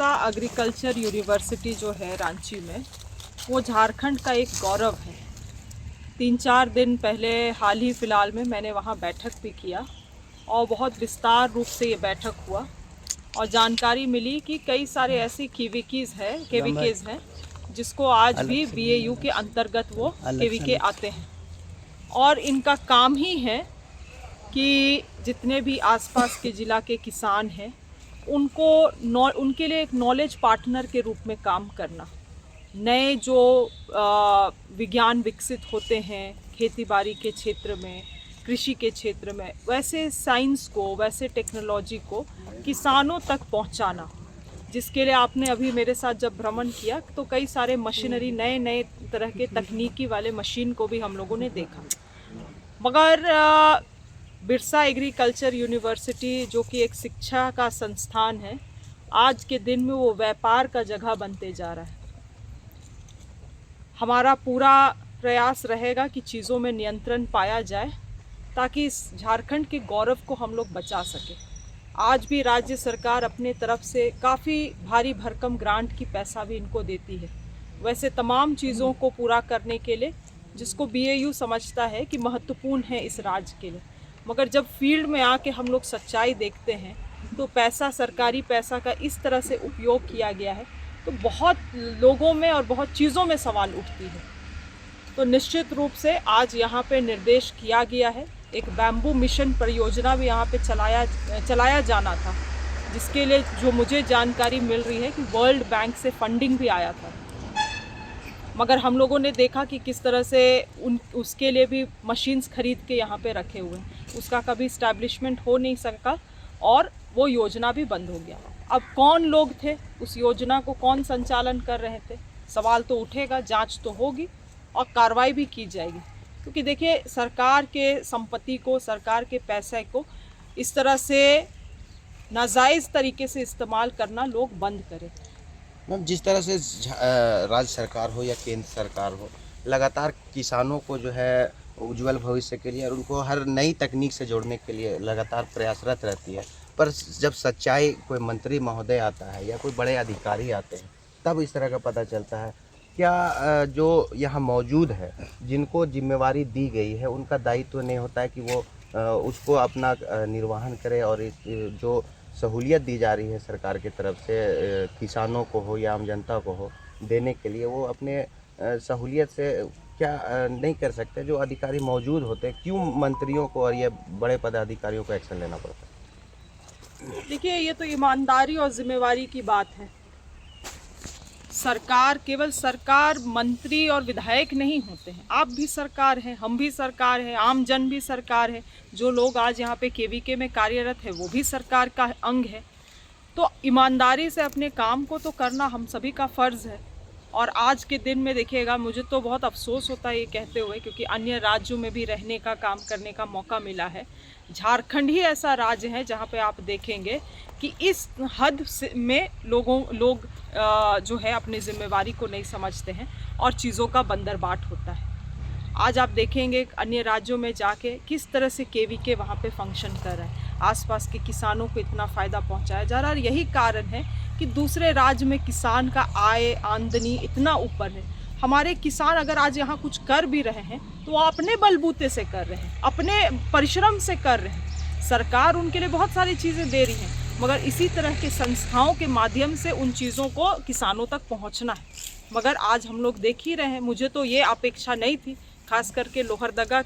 Birsa agriculture university जो है रांची में, वो झारखंड का एक गौरव है। 3-4 दिन पहले हाल ही फ़िलहाल में मैंने वहाँ बैठक भी किया और बहुत विस्तार रूप से ये बैठक हुआ और जानकारी मिली कि कई सारे ऐसे केवीकेज़ हैं जिसको आज भी बीएयू के अंतर्गत वो केवीके आते हैं और इनका काम ही है कि जितने भी आसपास के ज़िला के किसान हैं उनके लिए एक नॉलेज पार्टनर के रूप में काम करना। नए जो विज्ञान विकसित होते हैं खेती बाड़ी के क्षेत्र में, कृषि के क्षेत्र में, वैसे साइंस को, वैसे टेक्नोलॉजी को किसानों तक पहुंचाना, जिसके लिए आपने अभी मेरे साथ जब भ्रमण किया तो कई सारे मशीनरी, नए नए तरह के तकनीकी वाले मशीन को भी हम लोगों ने देखा। मगर बिरसा एग्रीकल्चर यूनिवर्सिटी जो कि एक शिक्षा का संस्थान है, आज के दिन में वो व्यापार का जगह बनते जा रहा है। हमारा पूरा प्रयास रहेगा कि चीज़ों में नियंत्रण पाया जाए ताकि इस झारखंड के गौरव को हम लोग बचा सकें। आज भी राज्य सरकार अपने तरफ से काफ़ी भारी भरकम ग्रांट की पैसा भी इनको देती है, वैसे तमाम चीज़ों को पूरा करने के लिए जिसको बीएयू समझता है कि महत्वपूर्ण है इस राज्य के लिए। मगर जब फील्ड में आके हम लोग सच्चाई देखते हैं तो पैसा, सरकारी पैसा का इस तरह से उपयोग किया गया है तो बहुत लोगों में और बहुत चीज़ों में सवाल उठती है। तो निश्चित रूप से आज यहाँ पे निर्देश किया गया है, एक बैम्बू मिशन परियोजना भी यहाँ पे चलाया जाना था, जिसके लिए जो मुझे जानकारी मिल रही है कि वर्ल्ड बैंक से फंडिंग भी आया था। मगर हम लोगों ने देखा कि किस तरह से उसके लिए भी मशीन्स खरीद के यहाँ पे रखे हुए हैं, उसका कभी इस्टेब्लिशमेंट हो नहीं सका और वो योजना भी बंद हो गया। अब कौन लोग थे, उस योजना को कौन संचालन कर रहे थे, सवाल तो उठेगा, जांच तो होगी और कार्रवाई भी की जाएगी। क्योंकि देखिए, सरकार के संपत्ति को, सरकार के पैसे को इस तरह से नाजायज़ तरीके से इस्तेमाल करना लोग बंद करें। मैम, जिस तरह से राज्य सरकार हो या केंद्र सरकार हो, लगातार किसानों को जो है उज्जवल भविष्य के लिए और उनको हर नई तकनीक से जोड़ने के लिए लगातार प्रयासरत रहती है, पर जब सच्चाई कोई मंत्री महोदय आता है या कोई बड़े अधिकारी आते हैं तब इस तरह का पता चलता है। क्या जो यहाँ मौजूद है, जिनको जिम्मेवारी दी गई है, उनका दायित्व नहीं होता है कि वो उसको अपना निर्वहन करे और जो सहूलियत दी जा रही है सरकार की तरफ से किसानों को हो या आम जनता को हो देने के लिए, वो अपने सहूलियत से क्या नहीं कर सकते? जो अधिकारी मौजूद होते हैं, क्यों मंत्रियों को और ये बड़े पदाधिकारियों को एक्शन लेना पड़ता है? देखिए, ये तो ईमानदारी और जिम्मेवारी की बात है। सरकार, केवल सरकार, मंत्री और विधायक नहीं होते हैं, आप भी सरकार हैं, हम भी सरकार है, आम जन भी सरकार है, जो लोग आज यहाँ पे केवीके में कार्यरत है वो भी सरकार का अंग है। तो ईमानदारी से अपने काम को तो करना हम सभी का फ़र्ज़ है। और आज के दिन में देखिएगा, मुझे तो बहुत अफसोस होता है ये कहते हुए, क्योंकि अन्य राज्यों में भी रहने का, काम करने का मौका मिला है। झारखंड ही ऐसा राज्य है जहाँ पे आप देखेंगे कि इस हद में लोग जो है अपनी जिम्मेवारी को नहीं समझते हैं और चीज़ों का बंदरबाट होता है। आज आप देखेंगे अन्य राज्यों में जाके किस तरह से केवीके वहाँ पे फंक्शन कर रहा है, आसपास के किसानों को इतना फ़ायदा पहुँचाया जा रहा है। और यही कारण है कि दूसरे राज्य में किसान का आय, आमदनी इतना ऊपर है। हमारे किसान अगर आज यहाँ कुछ कर भी रहे हैं तो वो अपने बलबूते से कर रहे हैं, अपने परिश्रम से कर रहे हैं। सरकार उनके लिए बहुत सारी चीज़ें दे रही हैं, मगर इसी तरह के संस्थाओं के माध्यम से उन चीज़ों को किसानों तक पहुँचना है। मगर आज हम लोग देख ही रहे हैं, मुझे तो ये अपेक्षा नहीं थी, खास करके लोहरदगा